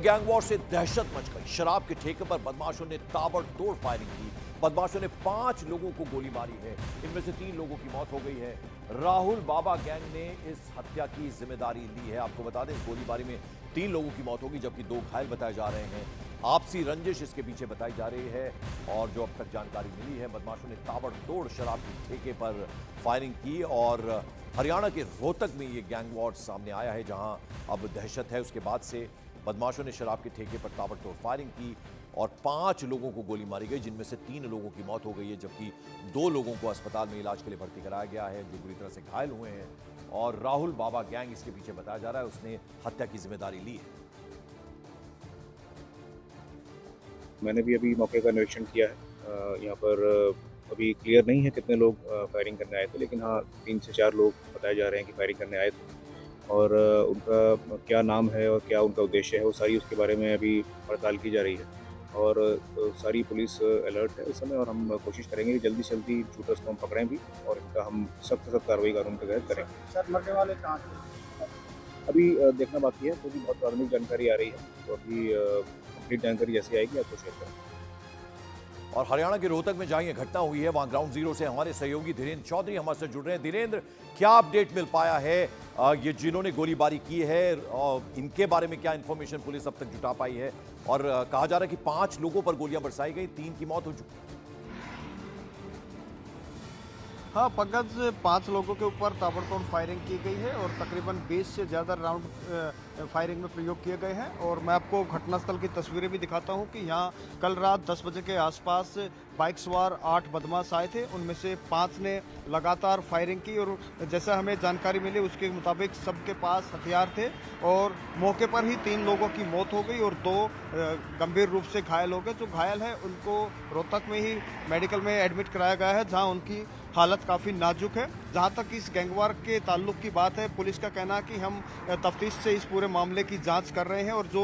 Gang war से दहशत much गई। शराब के ठेके पर बदमाशों ने ताबड़तोड़ फायरिंग की। बदमाशों ने 5 लोगों को गोली मारी है। इनमें से 3 लोगों की मौत हो गई है। राहुल बाबा गैंग ने इस हत्या की जिम्मेदारी ली है। आपको बता दें, इस गोलीबारी में 3 लोगों की मौत होगी, जबकि 2 घायल बताए जा रहे हैं। आपसी रंजिश इसके पीछे बताई जा रही है। और जो अब तक जानकारी मिली है, बदमाशों ने ताबड़तोड़ शराब के ठेके पर फायरिंग की। और हरियाणा के रोहतक में ये गैंग वॉर सामने आया है, जहां अब दहशत है। उसके बाद से बदमाशों ने शराब के ठेके पर ताबड़तोड़ फायरिंग की और 5 लोगों को गोली मारी गई, जिनमें से 3 लोगों की मौत हो गई है, जबकि 2 लोगों को अस्पताल में इलाज के लिए भर्ती कराया गया है, जो बुरी तरह से घायल हुए हैं। और राहुल बाबा गैंग इसके पीछे बताया जा रहा है, उसने हत्या की जिम्मेदारी ली है। मैंने भी अभी मौके का निरीक्षण किया है। यहाँ पर अभी क्लियर नहीं है कितने लोग फायरिंग करने आए थे, लेकिन हाँ 3 से 4 लोग बताए जा रहे हैं कि फायरिंग करने आए थे। और उनका क्या नाम है और क्या उनका उद्देश्य है, वो सारी उसके बारे में अभी पड़ताल की जा रही है। और सारी पुलिस अलर्ट है इस समय, और हम कोशिश करेंगे कि जल्दी से जल्दी शूटर्स को हम पकड़ें भी, और इनका हम सख्त से सख्त कार्रवाई कानून के तहत करें। सर, मरने वाले कहाँ से? अभी देखना बाकी है, तो भी बहुत प्राथमिक जानकारी आ रही है, तो अभी कंप्लीट जानकारी जैसी आएगी आपको शेयर करेंगे। और हरियाणा के रोहतक में जहां ये घटना हुई है, वहां ग्राउंड जीरो से हमारे सहयोगी धीरेन्द्र चौधरी हमारे से जुड़ रहे हैं। धीरेन्द्र, क्या अपडेट मिल पाया है? ये जिन्होंने गोलीबारी की है, इनके बारे में क्या इंफॉर्मेशन पुलिस अब तक जुटा पाई है? और कहा जा रहा है कि 5 लोगों पर गोलियां बरसाई गई, 3 की मौत हो चुकी। हाँ, पंकज, 5 लोगों के ऊपर ताबड़तोड़ फायरिंग की गई है और तकरीबन 20 से ज़्यादा राउंड फायरिंग में प्रयोग किए गए हैं। और मैं आपको घटनास्थल की तस्वीरें भी दिखाता हूं कि यहाँ कल रात 10 बजे के आसपास बाइक सवार 8 बदमाश आए थे। उनमें से 5 ने लगातार फायरिंग की, और जैसा हमें जानकारी मिली उसके मुताबिक सबके पास हथियार थे। और मौके पर ही 3 लोगों की मौत हो गई और 2 गंभीर रूप से घायल हो गए। जो घायल है उनको रोहतक में ही मेडिकल में एडमिट कराया गया है, जहाँ उनकी हालत काफ़ी नाजुक है। जहाँ तक इस गैंगवार के ताल्लुक की बात है, पुलिस का कहना है कि हम तफ्तीश से इस पूरे मामले की जांच कर रहे हैं। और जो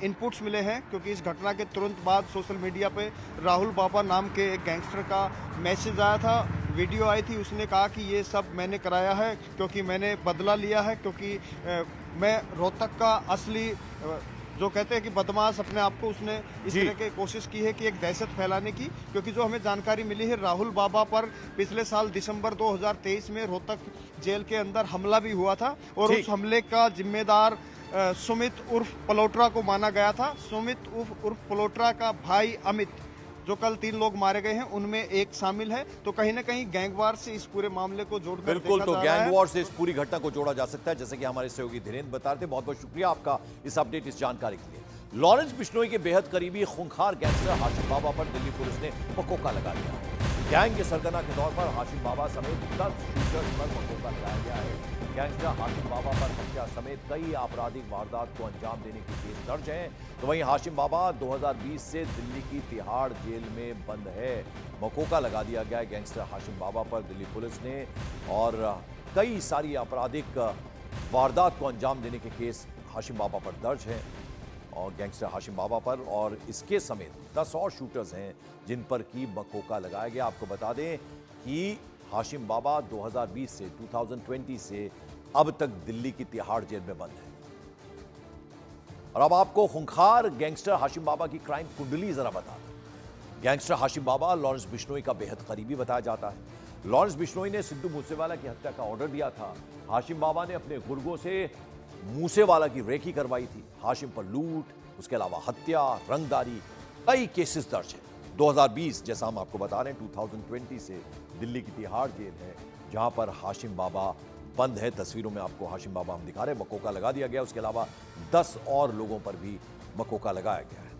इनपुट्स मिले हैं, क्योंकि इस घटना के तुरंत बाद सोशल मीडिया पे राहुल बाबा नाम के एक गैंगस्टर का मैसेज आया था, वीडियो आई थी। उसने कहा कि ये सब मैंने कराया है क्योंकि मैंने बदला लिया है, क्योंकि मैं रोहतक का असली जो कहते हैं कि बदमाश अपने आप को, उसने इस तरह की कोशिश की है कि एक दहशत फैलाने की। क्योंकि जो हमें जानकारी मिली है, राहुल बाबा पर पिछले साल दिसंबर 2023 में रोहतक जेल के अंदर हमला भी हुआ था, और उस हमले का जिम्मेदार सुमित उर्फ पलोट्रा को माना गया था। सुमित उर्फ पलोट्रा का भाई अमित, जो कल 3 लोग मारे गए हैं, उनमें एक शामिल है। तो कहीं ना कहीं गैंगवार से इस पूरे मामले को जोड़कर बिल्कुल, तो गैंगवार से इस पूरी घटना को जोड़ा जा सकता है, जैसे कि हमारे सहयोगी धीरेन्द्र बता रहे थे। बहुत बहुत शुक्रिया आपका इस अपडेट, इस जानकारी के लिए। लॉरेंस बिश्नोई के बेहद करीबी खूंखार गैंगस्टर हाशिम बाबा पर दिल्ली पुलिस ने मकोका लगा दिया है। गैंग के सरगना के तौर पर हाशिम बाबा समेत 10 शूटर्स पर मकोका लगाया गया है। गैंगस्टर हाशिम बाबा पर हत्या समेत कई आपराधिक वारदात को अंजाम देने के केस दर्ज हैं। तो वहीं हाशिम बाबा 2020 से दिल्ली की तिहाड़ जेल में बंद है। मकोका लगा दिया गया है गैंगस्टर हाशिम बाबा पर दिल्ली पुलिस ने, और कई सारी आपराधिक वारदात को अंजाम देने के केस हाशिम बाबा पर दर्ज हैं, और गैंगस्टर हाशिम बाबा पर और इसके समेत 10 और शूटर्स हैं जिन पर की मकोका लगाया गया। आपको बता दें कि हाशिम बाबा 2020 से अब तक दिल्ली की तिहाड़ जेल में बंद है। और अब आपको खूंखार गैंगस्टर हाशिम बाबा की क्राइम कुंडली जरा बता दें। गैंगस्टर हाशिम बाबा लॉरेंस बिश्नोई का बेहद करीबी बताया जाता है। लॉरेंस बिश्नोई ने सिद्धू मूसेवाला की हत्या का ऑर्डर दिया था। हाशिम बाबा ने अपने गुर्गों से मूसेवाला की रेकी करवाई थी। हाशिम पर लूट, उसके अलावा हत्या, रंगदारी, कई केसेस दर्ज हैं। 2020, जैसा हम आपको बता रहे हैं, 2020 से दिल्ली की तिहाड़ जेल है, जहां पर हाशिम बाबा बंद है। तस्वीरों में आपको हाशिम बाबा हम दिखा रहे हैं। मकोका लगा दिया गया, उसके अलावा 10 और लोगों पर भी मकोका लगाया गया है।